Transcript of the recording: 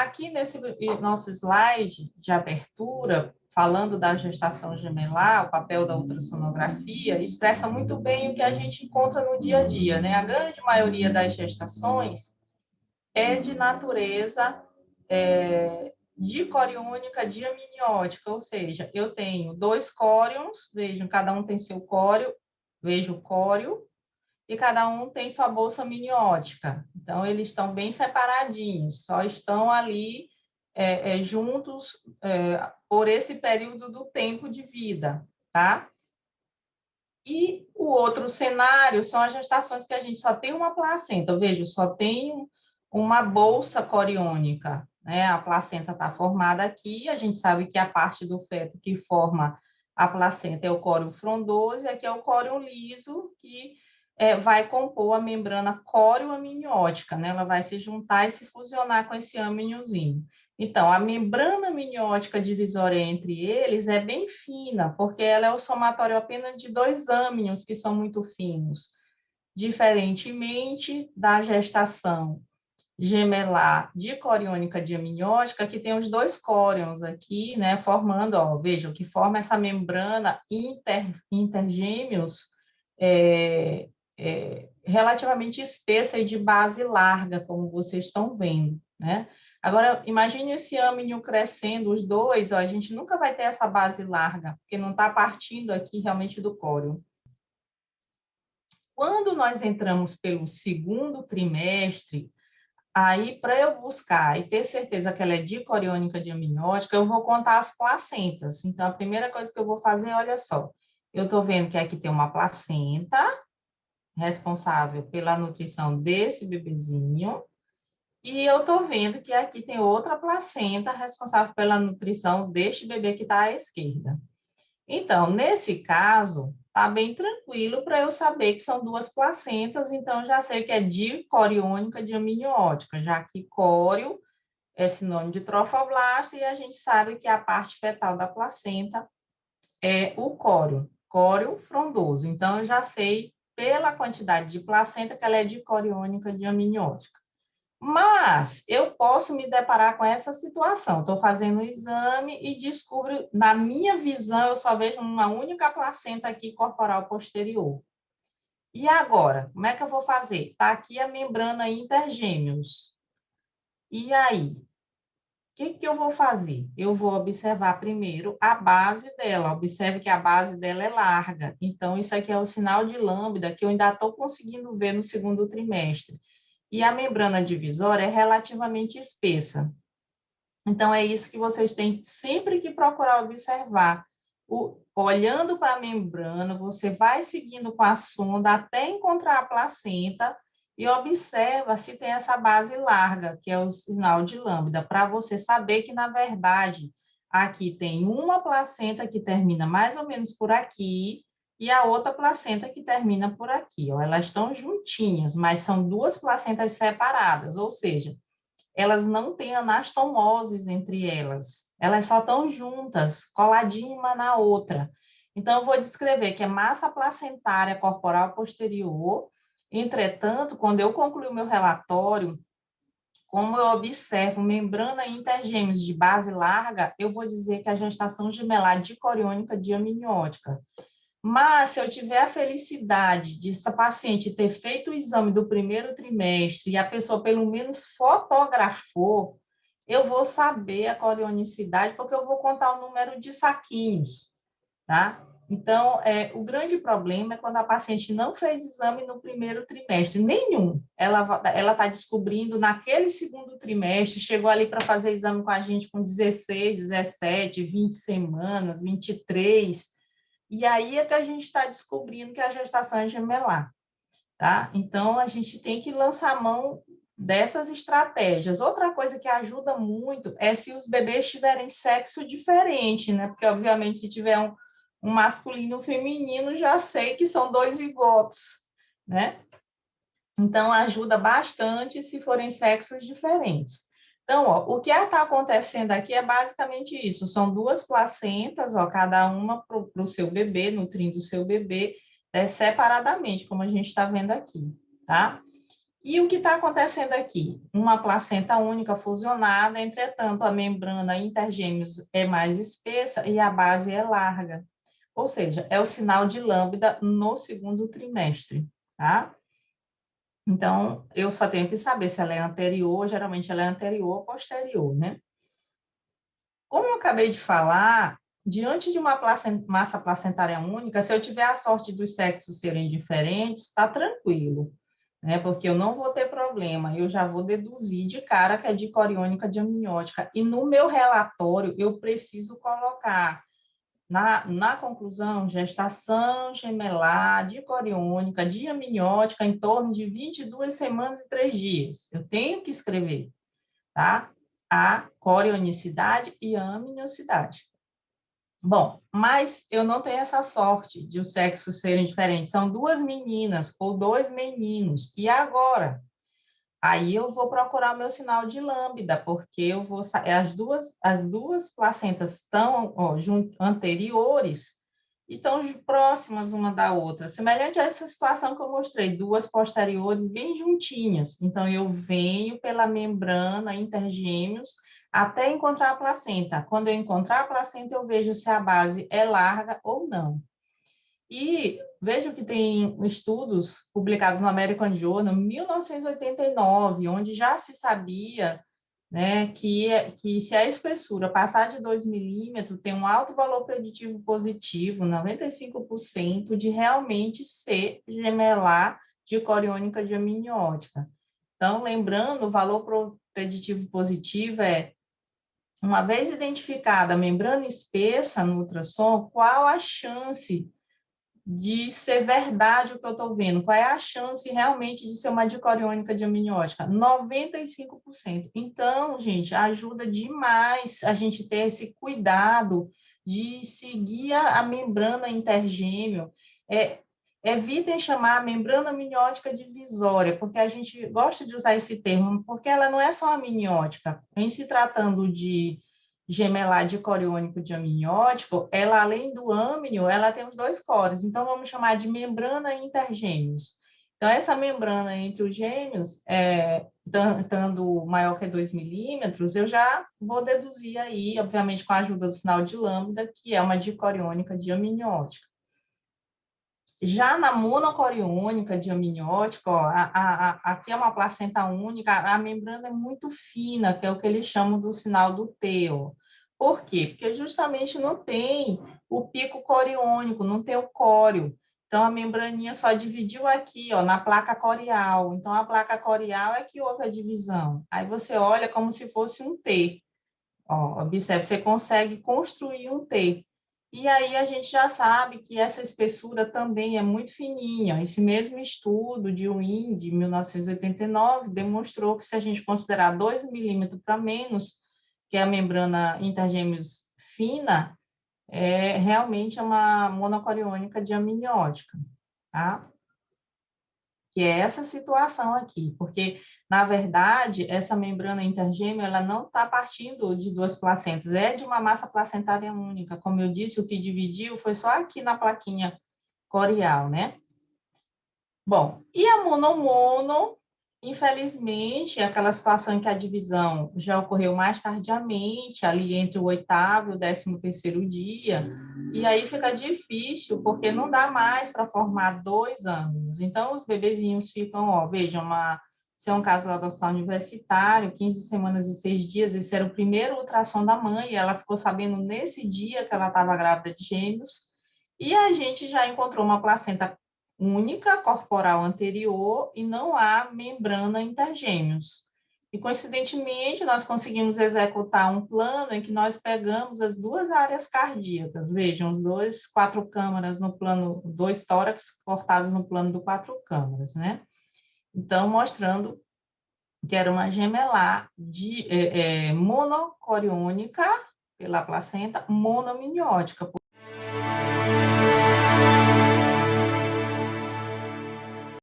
aqui nesse nosso slide de abertura, falando da gestação gemelar, o papel da ultrassonografia, expressa muito bem o que a gente encontra no dia a dia, né? A grande maioria das gestações é de natureza dicoriônica diamniótica, ou seja, eu tenho 2 córions, vejam, cada um tem seu córeo, veja o córeo, e cada um tem sua bolsa amniótica. Então, eles estão bem separadinhos, só estão ali juntos por esse período do tempo de vida, tá? E o outro cenário são as gestações que a gente só tem uma placenta, veja, só tem uma bolsa coriônica, né? A placenta está formada aqui, a gente sabe que a parte do feto que forma a placenta é o córeo frondoso, e aqui é o córeo liso, que vai compor a membrana córeo-amniótica, né? Ela vai se juntar e se fusionar com esse amniozinho. Então, a membrana amniótica divisória entre eles é bem fina, porque ela é o somatório apenas de 2 âmnios, que são muito finos, diferentemente da gestação gemelar dicoriônica diamniótica, que tem os 2 córions aqui, né, formando, ó, vejam, que forma essa membrana intergêmeos relativamente espessa e de base larga, como vocês estão vendo, né? Agora, imagine esse âmnio crescendo, os dois, ó, a gente nunca vai ter essa base larga, porque não está partindo aqui realmente do córeo. Quando nós entramos pelo segundo trimestre, aí, para eu buscar e ter certeza que ela é dicoriônica diamniótica, eu vou contar as placentas. Então, a primeira coisa que eu vou fazer, olha só, eu estou vendo que aqui tem uma placenta responsável pela nutrição desse bebezinho, e eu estou vendo que aqui tem outra placenta responsável pela nutrição deste bebê que está à esquerda. Então, nesse caso, está bem tranquilo para eu saber que são 2 placentas, então já sei que é dicoriônica diamniótica, já que córeo é sinônimo de trofoblasto, e a gente sabe que a parte fetal da placenta é o córeo frondoso. Então, eu já sei, pela quantidade de placenta, que ela é dicoriônica diamniótica. Mas eu posso me deparar com essa situação. Estou fazendo o exame e descubro, na minha visão, eu só vejo uma única placenta aqui corporal posterior. E agora, como é que eu vou fazer? Está aqui a membrana intergêmeos. E aí? O que eu vou fazer? Eu vou observar primeiro a base dela. Observe que a base dela é larga. Então, isso aqui é o sinal de lambda que eu ainda estou conseguindo ver no segundo trimestre. E a membrana divisória é relativamente espessa. Então, é isso que vocês têm sempre que procurar observar. Olhando para a membrana, você vai seguindo com a sonda até encontrar a placenta e observa se tem essa base larga, que é o sinal de lambda, para você saber que, na verdade, aqui tem uma placenta que termina mais ou menos por aqui, e a outra placenta que termina por aqui. Ó. Elas estão juntinhas, mas são 2 placentas separadas, ou seja, elas não têm anastomoses entre elas. Elas só estão juntas, coladinhas uma na outra. Então, eu vou descrever que é massa placentária corporal posterior. Entretanto, quando eu concluir o meu relatório, como eu observo membrana intergêmeos de base larga, eu vou dizer que a gestação gemelar dicoriônica diamniótica. Mas, se eu tiver a felicidade de essa paciente ter feito o exame do primeiro trimestre e a pessoa, pelo menos, fotografou, eu vou saber a corionicidade, porque eu vou contar o número de saquinhos, tá? Então, o grande problema é quando a paciente não fez exame no primeiro trimestre, nenhum. Ela está descobrindo naquele segundo trimestre, chegou ali para fazer exame com a gente com 16, 17, 20 semanas, 23, e aí é que a gente está descobrindo que a gestação é gemelar, tá? Então, a gente tem que lançar mão dessas estratégias. Outra coisa que ajuda muito é se os bebês tiverem sexo diferente, né? Porque, obviamente, se tiver um masculino e um feminino, já sei que são 2 zigotos, né? Então, ajuda bastante se forem sexos diferentes. Então, ó, o que está acontecendo aqui é basicamente isso. São 2 placentas, ó, cada uma para o seu bebê, nutrindo o seu bebê separadamente, como a gente está vendo aqui, tá? E o que está acontecendo aqui? Uma placenta única fusionada, entretanto, a membrana intergêmeos é mais espessa e a base é larga. Ou seja, é o sinal de lambda no segundo trimestre, tá? Então, eu só tenho que saber se ela é anterior, geralmente ela é anterior ou posterior, né? Como eu acabei de falar, diante de uma massa placentária única, se eu tiver a sorte dos sexos serem diferentes, está tranquilo, né? Porque eu não vou ter problema, eu já vou deduzir de cara que é dicoriônica diamniótica. E no meu relatório, eu preciso colocar na conclusão, gestação gemelar, dicoriônica, diamniótica, em torno de 22 semanas e 3 dias. Eu tenho que escrever, tá? A corionicidade e a amniocidade. Bom, mas eu não tenho essa sorte de os sexos serem diferentes. São duas meninas ou dois meninos. E agora? Aí eu vou procurar o meu sinal de lambda, porque eu vou as duas placentas estão anteriores e estão próximas uma da outra, semelhante a essa situação que eu mostrei, duas posteriores bem juntinhas. Então eu venho pela membrana intergêmeos até encontrar a placenta. Quando eu encontrar a placenta, eu vejo se a base é larga ou não. E vejo que tem estudos publicados no American Journal em 1989, onde já se sabia, né, que se a espessura passar de 2 milímetros, tem um alto valor preditivo positivo, 95%, de realmente ser gemelar de coriônica diamniótica. Então, lembrando, o valor preditivo positivo é, uma vez identificada a membrana espessa no ultrassom, qual a chance de ser verdade o que eu estou vendo? Qual é a chance realmente de ser uma dicoriônica diamniótica? 95%. Então, gente, ajuda demais a gente ter esse cuidado de seguir a membrana intergêmeo. Evitem chamar a membrana amniótica divisória, porque a gente gosta de usar esse termo, porque ela não é só amniótica. Em se tratando de gemelar de coriônico diamniótico, ela, além do âmnio, ela tem os dois cores. Então, vamos chamar de membrana intergêmeos. Então, essa membrana entre os gêmeos, estando maior que 2 milímetros, eu já vou deduzir aí, obviamente com a ajuda do sinal de lambda, que é uma dicoriônica diamniótica. Já na monocoriônica diamniótica, ó, aqui é uma placenta única, a membrana é muito fina, que é o que eles chamam do sinal do T. Ó. Por quê? Porque justamente não tem o pico coriônico, não tem o córeo. Então, a membraninha só dividiu aqui, ó, na placa corial. Então, a placa corial é que houve a divisão. Aí você olha como se fosse um T. Ó, observe, você consegue construir um T. E aí a gente já sabe que essa espessura também é muito fininha. Esse mesmo estudo de Wien, de 1989, demonstrou que se a gente considerar 2 milímetros para menos, que é a membrana intergêmeos fina, realmente é uma monocoriônica diamniótica, tá? Que é essa situação aqui, porque, na verdade, essa membrana intergêmea, ela não está partindo de duas placentas, é de uma massa placentária única. Como eu disse, o que dividiu foi só aqui na plaquinha corial, né? Bom, e a monomono, infelizmente, é aquela situação em que a divisão já ocorreu mais tardiamente, ali entre o 8º e o 13º dia, e aí fica difícil, porque não dá mais para formar 2 ângulos. Então, os bebezinhos ficam, ó, vejam, se é um caso lá do hospital universitário, 15 semanas e 6 dias, esse era o primeiro ultrassom da mãe, e ela ficou sabendo nesse dia que ela estava grávida de gêmeos, e a gente já encontrou uma placenta única corporal anterior e não há membrana intergêmeos. E, coincidentemente, nós conseguimos executar um plano em que nós pegamos as duas áreas cardíacas. Vejam, os dois 4 câmaras no plano, 2 tórax cortados no plano do 4 câmaras, né? Então, mostrando que era uma gemelar monocoriônica pela placenta monoamniótica,